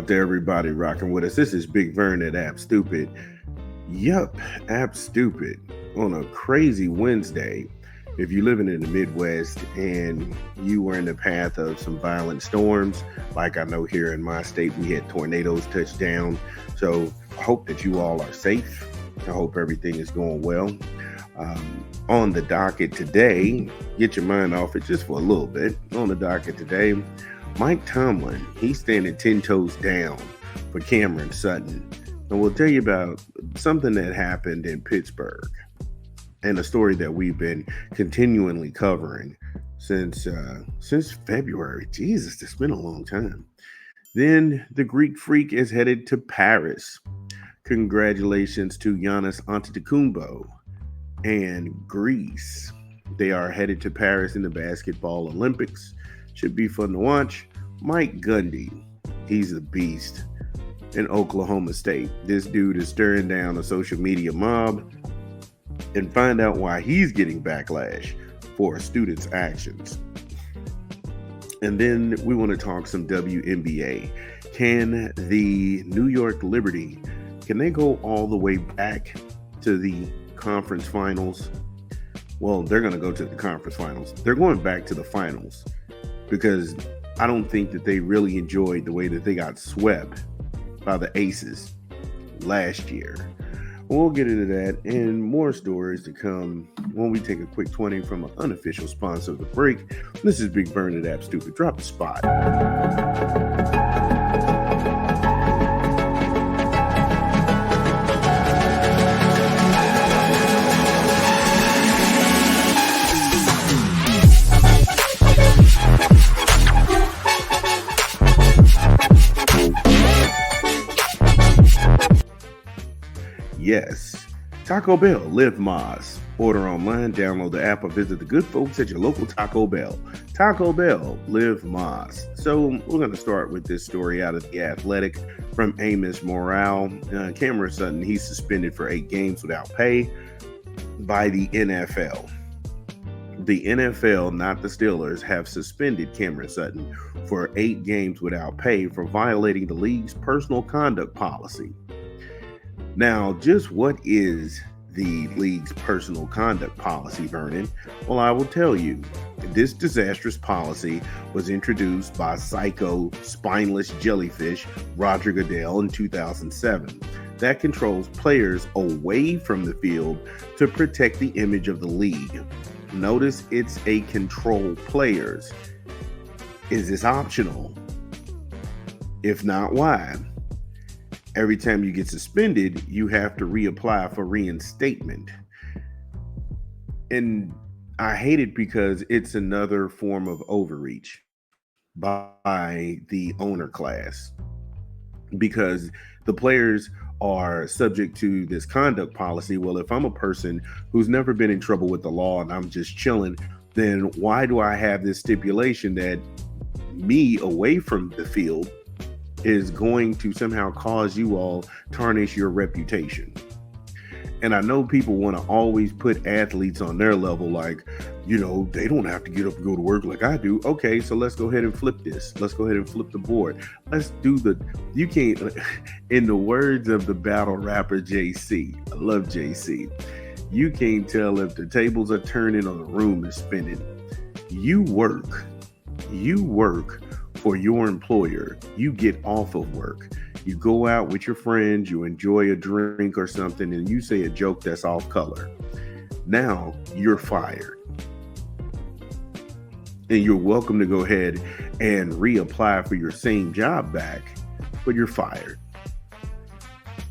out to everybody rocking with us. This is Big Vern at App Stupid. Yup, App Stupid on a crazy Wednesday. If you're living in the Midwest and you were in the path of some violent storms, like I know here in my state, we had tornadoes touch down. So I hope that you all are safe. I hope everything is going well. On the docket today, get your mind off it just for a little bit. On the docket today, Mike Tomlin, he's standing 10 toes down for Camron Sutton. And we'll tell you about something that happened in Pittsburgh and a story that we've been continually covering since February. Jesus, it's been a long time. Then the Greek Freak is headed to Paris. Congratulations to Giannis Antetokounmpo and Greece. They are headed to Paris in the basketball Olympics. Should be fun to watch. Mike Gundy, he's a beast in Oklahoma State. This dude is stirring down a social media mob, and find out why he's getting backlash for students' actions. And then we want to talk some WNBA. Can the New York Liberty, can they go all the way back to the conference finals? Well, they're going to go to the conference finals. They're going back to the finals because I don't think that they really enjoyed the way that they got swept by the Aces last year. We'll get into that and more stories to come when we take a quick 20 from an unofficial sponsor of the break. This is Big Vern at App Stupid. Drop the spot. Yes, Taco Bell, Live Moz. Order online, download the app, or visit the good folks at your local Taco Bell. Taco Bell, Live Moz. So we're going to start with this story out of The Athletic from Amos Morale. Camron Sutton, he's suspended for 8 games without pay by the NFL. The NFL, not the Steelers, have suspended Camron Sutton for 8 games without pay for violating the league's personal conduct policy. Now, just what is the league's personal conduct policy, Vernon? Well, I will tell you. This disastrous policy was introduced by psycho, spineless jellyfish Roger Goodell in 2007 that controls players away from the field to protect the image of the league. Notice it's a control players. Is this optional? If not, why? Every time you get suspended, you have to reapply for reinstatement. And I hate it because it's another form of overreach by the owner class. Because the players are subject to this conduct policy. Well, if I'm a person who's never been in trouble with the law and I'm just chilling, then why do I have this stipulation that me away from the field is going to somehow cause you all tarnish your reputation? And I know people want to always put athletes on their level, like, you know, they don't have to get up and go to work like I do. Okay, so let's go ahead and flip this. Let's go ahead and flip the board. Let's do you can't, in the words of the battle rapper JC, I love JC, you can't tell if the tables are turning or the room is spinning. You work for your employer. You get off of work. You go out with your friends, you enjoy a drink or something, and you say a joke that's off color. Now you're fired. And you're welcome to go ahead and reapply for your same job back, but you're fired.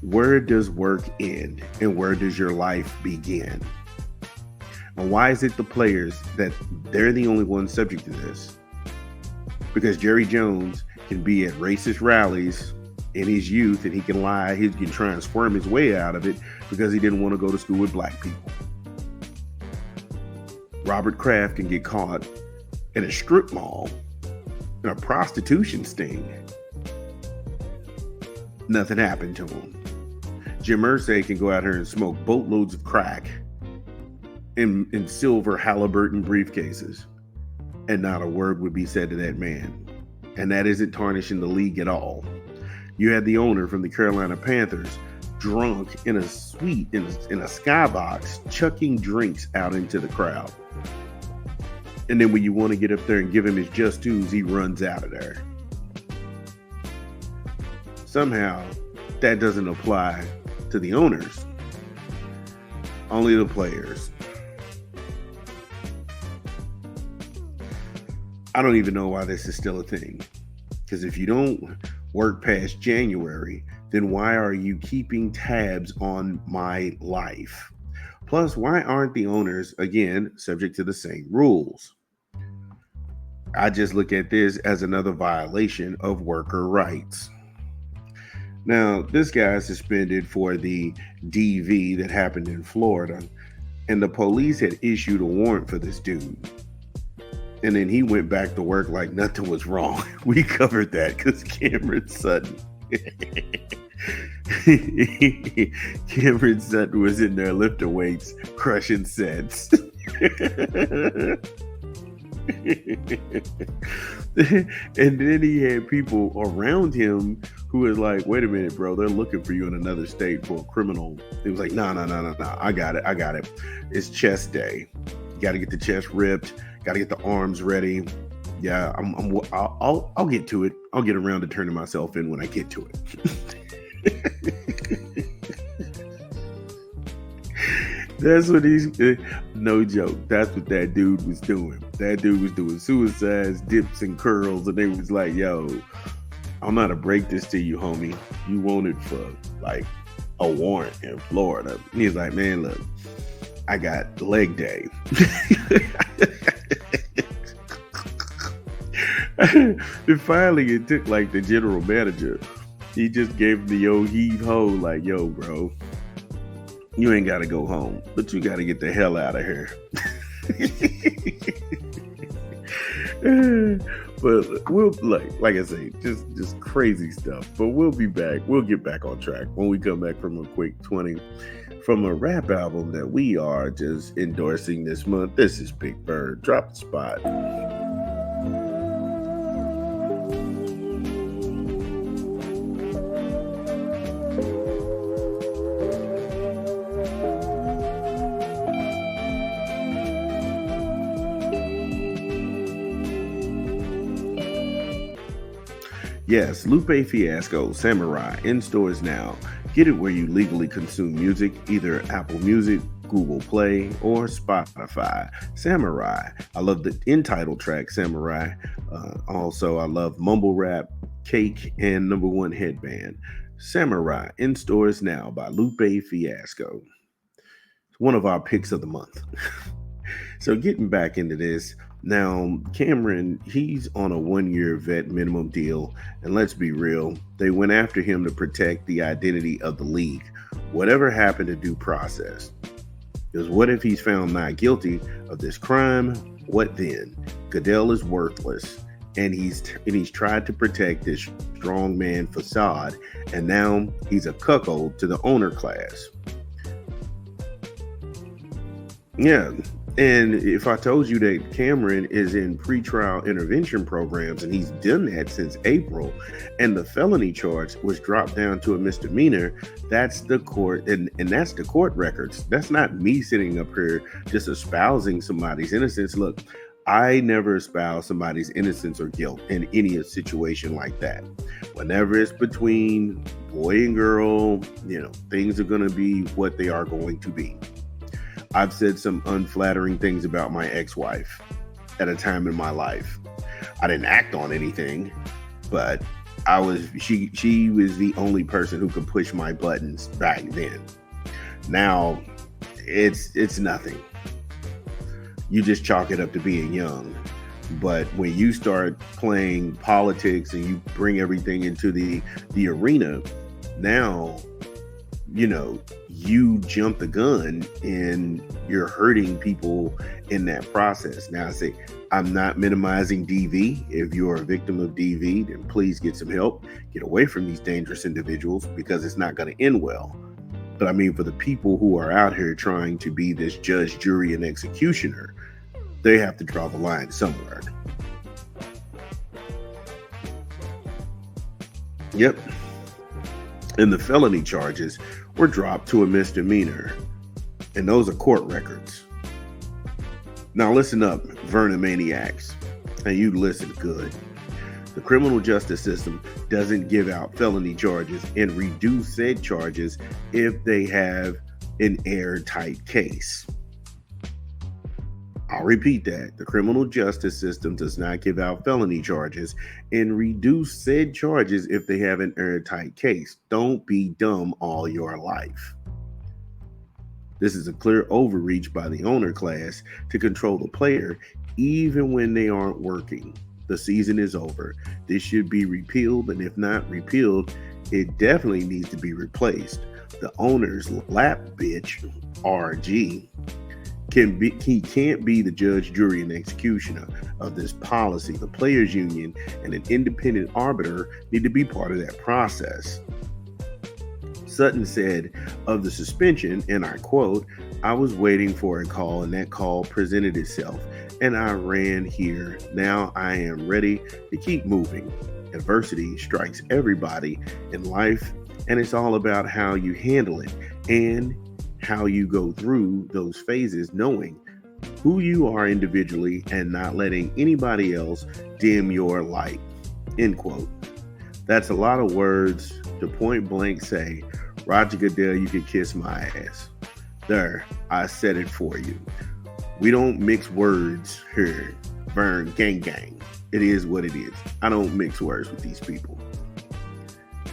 Where does work end and where does your life begin? And why is it the players that they're the only ones subject to this? Because Jerry Jones can be at racist rallies in his youth and he can lie, he can try and squirm his way out of it because he didn't want to go to school with black people. Robert Kraft can get caught in a strip mall in a prostitution sting. Nothing happened to him. Jim Irsay can go out here and smoke boatloads of crack in silver Halliburton briefcases, and not a word would be said to that man. And that isn't tarnishing the league at all. You had the owner from the Carolina Panthers drunk in a suite, in a skybox, chucking drinks out into the crowd. And then when you want to get up there and give him his just dues, he runs out of there. Somehow, that doesn't apply to the owners. Only the players. I don't even know why this is still a thing. Because if you don't work past January, then why are you keeping tabs on my life? Plus, why aren't the owners, again, subject to the same rules? I just look at this as another violation of worker rights. Now, this guy is suspended for the DV that happened in Florida, and the police had issued a warrant for this dude. And then he went back to work like nothing was wrong. We covered that because Camron Sutton. Camron Sutton was in there lifting weights, crushing sets. And then he had people around him who was like, wait a minute, bro, they're looking for you in another state for a criminal. He was like, no, I got it. It's chest day. You got to get the chest ripped. Got to get the arms ready. Yeah, I'll get to it. I'll get around to turning myself in when I get to it. That's what no joke. That's what that dude was doing. That dude was doing suicides, dips, and curls. And they was like, yo, I'm not to break this to you, homie. You want it for like a warrant in Florida. And he's like, man, look, I got leg day. And finally, it took like the general manager. He just gave him the old heave ho, like, yo, bro, you ain't got to go home, but you got to get the hell out of here. But we'll like I say, just crazy stuff. But we'll be back. We'll get back on track when we come back from a quick 20 from a rap album that we are just endorsing this month. This is Big Bird. Drop the spot. Yes, Lupe Fiasco, Samurai, in stores now. Get it where you legally consume music, either Apple Music, Google Play, or Spotify. Samurai. I love the entitled track, Samurai. Also, I love Mumble Rap, Cake, and Number One Headband. Samurai, in stores now by Lupe Fiasco. It's one of our picks of the month. So getting back into this, now, Camron, he's on a 1-year vet minimum deal, and let's be real, they went after him to protect the identity of the league. Whatever happened to due process? Because what if he's found not guilty of this crime? What then? Goodell is worthless, and he's tried to protect this strongman facade, and now he's a cuckold to the owner class. Yeah. And if I told you that Camron is in pretrial intervention programs and he's done that since April, and the felony charge was dropped down to a misdemeanor, that's the court, and that's the court records. That's not me sitting up here just espousing somebody's innocence. Look, I never espouse somebody's innocence or guilt in any situation like that. Whenever it's between boy and girl, things are going to be what they are going to be. I've said some unflattering things about my ex-wife at a time in my life. I didn't act on anything, but she was the only person who could push my buttons back then. Now it's nothing. You just chalk it up to being young. But when you start playing politics and you bring everything into the arena, now you jump the gun and you're hurting people in that process. Now I say, I'm not minimizing DV. If you're a victim of DV, then please get some help. Get away from these dangerous individuals because it's not going to end well. But I mean, for the people who are out here trying to be this judge, jury, and executioner, they have to draw the line somewhere. Yep. and the felony charges were dropped to a misdemeanor. And those are court records. Now listen up, Vernon maniacs, and you listen good. The criminal justice system doesn't give out felony charges and reduce said charges if they have an airtight case. I'll repeat that. The criminal justice system does not give out felony charges and reduce said charges if they have an airtight case. Don't be dumb all your life. This is a clear overreach by the owner class to control the player even when they aren't working. The season is over. This should be repealed, and if not repealed, it definitely needs to be replaced. The owner's lap bitch, RG, he can't be the judge, jury, and executioner of this policy. The players' union and an independent arbiter need to be part of that process. Sutton said of the suspension, and I quote, "I was waiting for a call, and that call presented itself, and I ran here. Now I am ready to keep moving. Adversity strikes everybody in life, and it's all about how you handle it and how you go through those phases, knowing who you are individually and not letting anybody else dim your light." End quote. That's a lot of words to point blank say, Roger Goodell, you can kiss my ass. There, I said it for you. We don't mix words here. Vern, gang. It is what it is. I don't mix words with these people.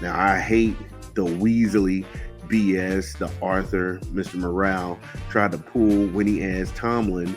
Now, I hate the Weasley BS the Arthur, Mr. Morale, tried to pull when he asked Tomlin,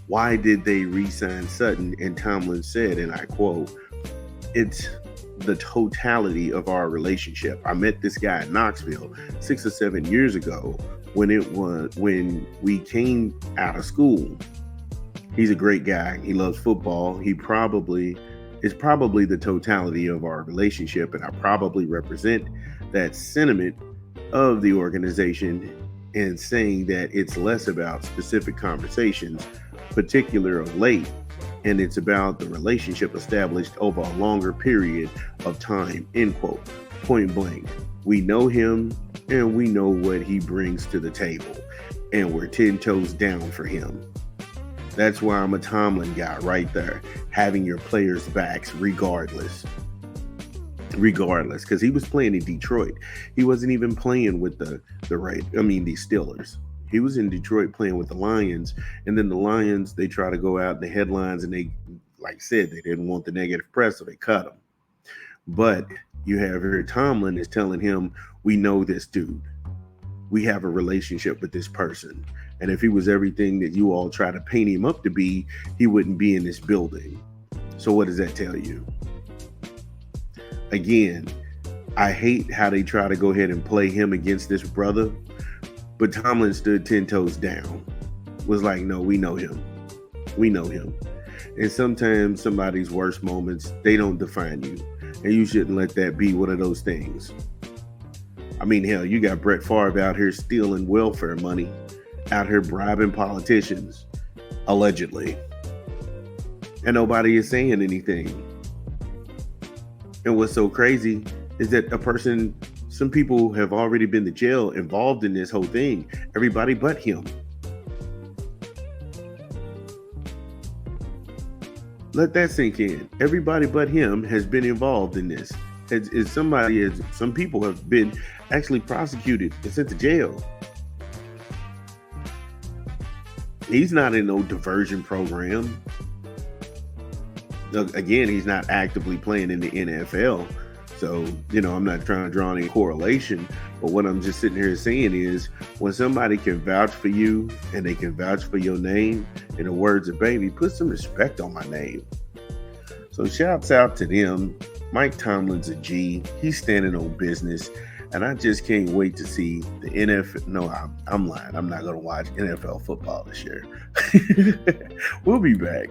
why did they re-sign Sutton? And Tomlin said, and I quote, "It's the totality of our relationship. I met this guy in Knoxville 6 or 7 years ago when we came out of school. He's a great guy. He loves football. It's probably the totality of our relationship, and I probably represent that sentiment of the organization in saying that it's less about specific conversations, particular of late, and it's about the relationship established over a longer period of time," end quote. Point blank. We know him and we know what he brings to the table, and we're 10 toes down for him. That's why I'm a Tomlin guy right there, having your players' backs regardless, because he was playing in Detroit. He wasn't even playing with the Steelers. He was in Detroit playing with the Lions, and then the Lions, they try to go out in the headlines, and they, like I said, they didn't want the negative press, so they cut him. But you have here Tomlin is telling him, we know this dude. We have a relationship with this person. And if he was everything that you all try to paint him up to be, he wouldn't be in this building. So what does that tell you? Again, I hate how they try to go ahead and play him against this brother. But Tomlin stood 10 toes down, was like, no, we know him. We know him. And sometimes somebody's worst moments, they don't define you. And you shouldn't let that be one of those things. I mean, hell, you got Brett Favre out here stealing welfare money, out here bribing politicians, allegedly. And nobody is saying anything. And what's so crazy is that some people have already been to jail involved in this whole thing. Everybody but him. Let that sink in. Everybody but him has been involved in this. Some people have been actually prosecuted and sent to jail. He's not in no diversion program. Again, he's not actively playing in the NFL. So, I'm not trying to draw any correlation, but what I'm just sitting here saying is when somebody can vouch for you and they can vouch for your name, in the words of Baby, put some respect on my name. So shouts out to them. Mike Tomlin's a G. He's standing on business. And I just can't wait to see the NFL. No, I'm lying. I'm not going to watch NFL football this year. We'll be back.